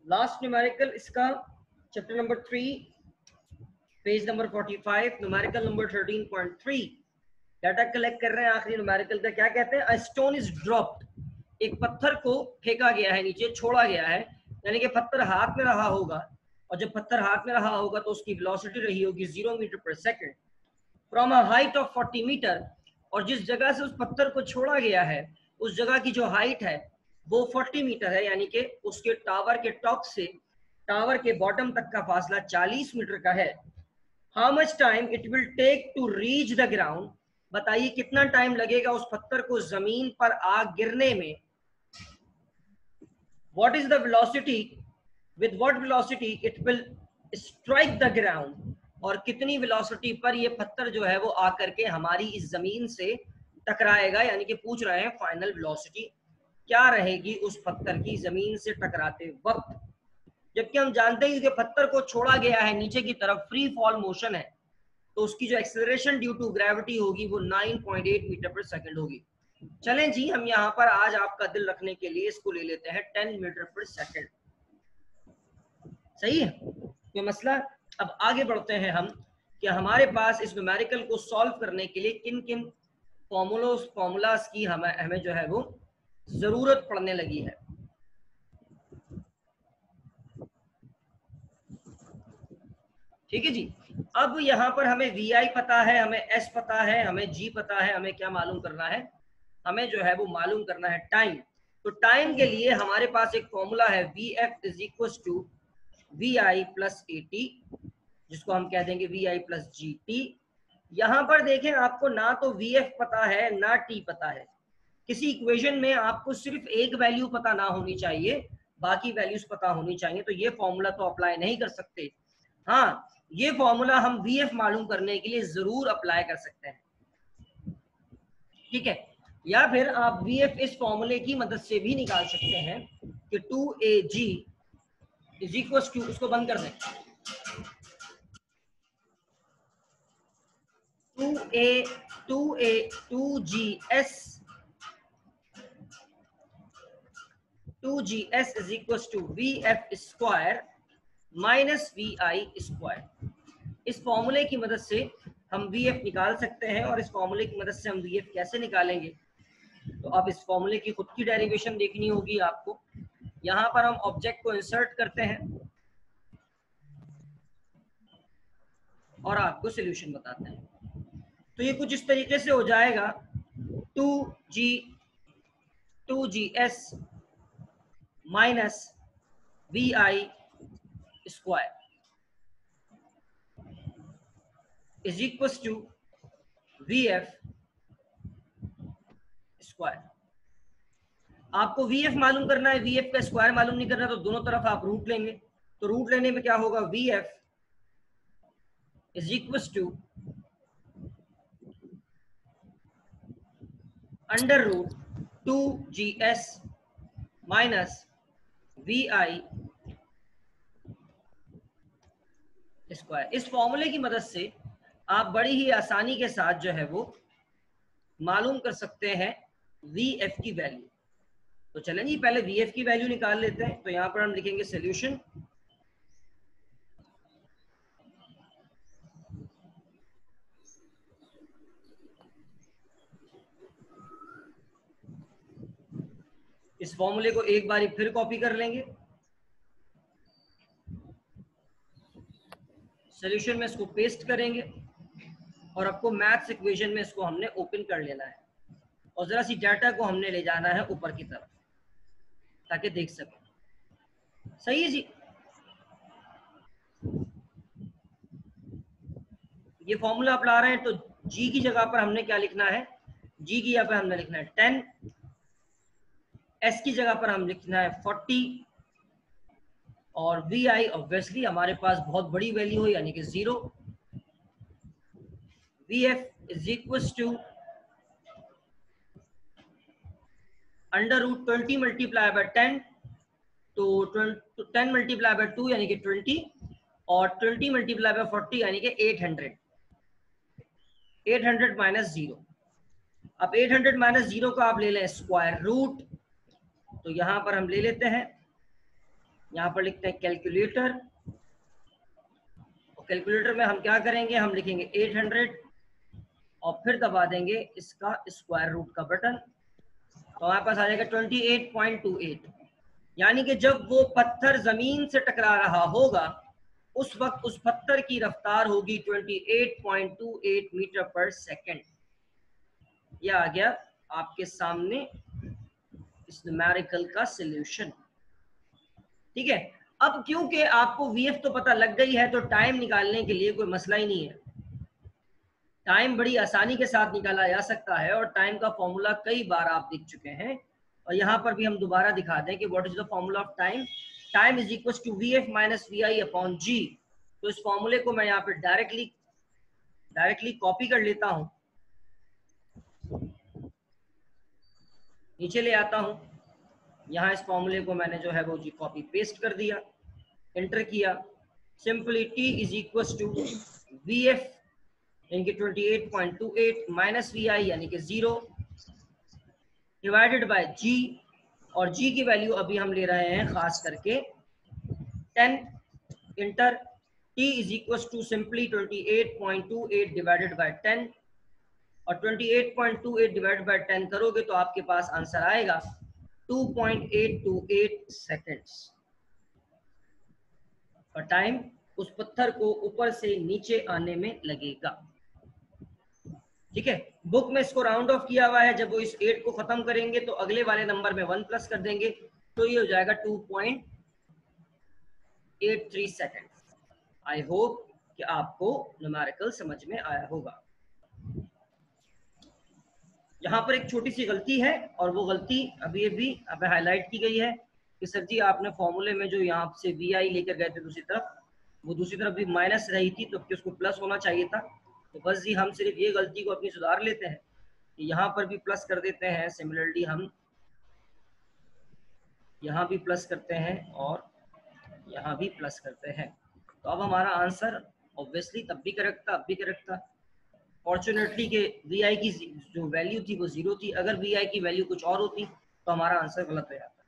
Last numerical इसका chapter number 3 page number 45 numerical number 13.3 data collect कर रहे हैं। आखिरी न्यूमेरिकल का क्या कहते हैं? अ स्टोन इज ड्रॉप्ड, एक पत्थर को फेंका गया है, नीचे छोड़ा गया है, यानी कि पत्थर हाथ में रहा होगा, और जब पत्थर हाथ में रहा होगा तो उसकी वेलोसिटी रही होगी 0 मीटर पर second from a height of 40 metre, और जिस जगह से उस पत्थर को छोड़ा गया है उस जगह की जो हाइट है वो 40 मीटर है, यानी कि उसके टावर के टॉप से टावर के बॉटम तक का फासला 40 मीटर का है। How much time it will take to reach the ground, बताइए कितना टाइम लगेगा उस पत्थर को जमीन पर आग गिरने में। What is the velocity, with what velocity it will strike the ground, और कितनी वेलोसिटी पर ये पत्थर जो है वो आकर के हमारी इस जमीन से टकराएगा, यानी कि पूछ रहे हैं फाइनल वेलोसिटी क्या रहेगी उस पत्थर की जमीन से टकराते वक्त। जबकि हम जानते हैं कि पत्थर को छोड़ा गया है नीचे की तरफ, फ्री फॉल मोशन है, तो उसकी जो एक्सेलरेशन ड्यू टू ग्रेविटी होगी वो 9.8 मीटर पर सेकंड होगी। चलें जी, हम यहाँ पर आज आपका दिल रखने के लिए इसको ले लेते हैं 10 मीटर पर सेकंड। सही है कोई मसला? अब आगे बढ़ते हैं हम कि हमारे पास इस न्यूमेरिकल को सॉल्व करने के लिए किन किन फॉर्मूलाज की हमें जो है वो जरूरत पड़ने लगी है। ठीक है जी। अब यहाँ पर हमें VI पता है, हमें S पता है, हमें G पता है, हमें क्या मालूम करना है? हमें जो है वो मालूम करना है टाइम। तो टाइम के लिए हमारे पास एक फॉर्मूला है VF is equal to VI plus AT, जिसको हम कह देंगे VI प्लस GT। यहाँ पर देखें, आपको ना तो VF पता है ना T पता है। किसी इक्वेशन में आपको सिर्फ एक वैल्यू पता ना होनी चाहिए, बाकी वैल्यूज पता होनी चाहिए, तो ये फॉर्मूला तो अप्लाई नहीं कर सकते। हाँ, ये फॉर्मूला हम VF मालूम करने के लिए जरूर अप्लाई कर सकते हैं। ठीक है, या फिर आप VF इस फॉर्मूले की मदद से भी निकाल सकते हैं कि 2AG इज इक्वल टू, उसको बंद कर दें, 2GS is equal to VF square minus VI square. इस फॉर्मूले की मदद से हम VF निकाल सकते हैं, और इस फॉर्मूले की मदद से हम VF कैसे निकालेंगे, तो आप इस फॉर्मूले की खुद की डेरिवेशन देखनी होगी आपको। यहाँ पर हम ऑब्जेक्ट को इंसर्ट करते हैं और आपको सॉल्यूशन बताते हैं। तो ये कुछ इस तरीके से हो जाएगा, 2GS minus VI square is equal to VF square. आपको VF मालूम करना है, VF का स्क्वायर मालूम नहीं करना, तो दोनों तरफ आप रूट लेंगे। तो रूट लेने में क्या होगा, VF is equal to under root 2GS minus VI square. इस फॉर्मूले की मदद से आप बड़ी ही आसानी के साथ जो है वो मालूम कर सकते हैं VF की वैल्यू। तो चलें जी, पहले VF की वैल्यू निकाल लेते हैं। तो यहाँ पर हम लिखेंगे सॉल्यूशन, इस फॉर्मूले को एक बार फिर कॉपी कर लेंगे, सॉल्यूशन में इसको पेस्ट करेंगे, और आपको मैथ्स इक्वेशन में इसको हमने ओपन कर लेना है, और जरा सी डाटा को हमने ले जाना है ऊपर की तरफ ताकि देख सकें। सही है जी। ये फॉर्मूला आप ला रहे हैं, तो G की जगह पर हमने क्या लिखना है, G की जगह पर हमने लिखना है 10, S की जगह पर हम लिखना है 40, और VI ऑब्वियसली हमारे पास बहुत बड़ी वैल्यू है यानी कि 0। VF is equal to under root 20 multiply by 10, तो 10 मल्टीप्लाई बाय 2 यानी कि 20, और 20 मल्टीप्लाई बाय 40 यानी कि 800। 800 माइनस 0। अब 800 माइनस 0 का आप ले लें स्क्वायर रूट, तो यहां पर हम ले लेते हैं यहाँ पर लिखते हैं कैलकुलेटर, और कैलकुलेटर में हम क्या करेंगे, हम लिखेंगे 800 और फिर दबा देंगे इसका स्क्वायर रूट का बटन, तो हमारे पास आ जाएगा 28.28। यानी कि जब वो पत्थर जमीन से टकरा रहा होगा उस वक्त उस पत्थर की रफ्तार होगी 28.28 मीटर पर सेकेंड। यह आ गया आपके सामने इस न्यूमेरिकल का सॉल्यूशन। ठीक है, अब क्योंकि आपको वीएफ तो पता लग गई है तो टाइम निकालने के लिए कोई मसला ही नहीं है, टाइम बड़ी आसानी के साथ निकाला जा सकता है और टाइम का फॉर्मूला कई बार आप देख चुके हैं। और यहाँ पर भी हम दोबारा दिखा दें कि what is the formula of time. Time is equal to VF minus VI upon G. तो इस फॉर्मूले को मैं यहाँ पे डायरेक्टली कॉपी कर लेता हूँ, नीचे ले आता हूँ, यहाँ इस फॉर्मूले को मैंने जो है वो जी कॉपी पेस्ट कर दिया, एंटर किया, simply T is equal to V F यानी कि 28.28 माइनस वी आई यानी कि 0 डिवाइडेड बाय जी, और जी की वैल्यू अभी हम ले रहे हैं खास करके 10, enter T is equal to simply 28.28 divided by 10, और 28.28 डिवाइडेड बाय 10 करोगे तो आपके पास आंसर आएगा 2.828 सेकेंड्स। और टाइम उस पत्थर को ऊपर से नीचे आने में लगेगा। ठीक है, बुक में इसको राउंड ऑफ किया हुआ है, जब वो इस 8 को खत्म करेंगे तो अगले वाले नंबर में 1 प्लस कर देंगे तो ये हो जाएगा 2.83 सेकेंड। आई होप कि आपको न्यूमेरिकल समझ में आया होगा। यहाँ पर एक छोटी सी गलती है और वो गलती अभी अभी हाईलाइट की गई है कि सर जी आपने फॉर्मूले में जो यहाँ से वी आई लेकर गए थे दूसरी तरफ, वो दूसरी तरफ भी माइनस रही थी तो उसको प्लस होना चाहिए था। तो बस जी हम सिर्फ ये गलती को अपनी सुधार लेते हैं कि यहाँ पर भी प्लस कर देते हैं, सिमिलरली हम यहाँ भी प्लस करते हैं और यहाँ भी प्लस करते हैं। तो अब हमारा आंसर ऑब्वियसली तब भी करेक्ट था, अब भी करेक्ट था। फॉर्चुनेटली के वी आई की जो वैल्यू थी वो 0 थी, अगर वी आई की वैल्यू कुछ और होती तो हमारा आंसर गलत हो जाता।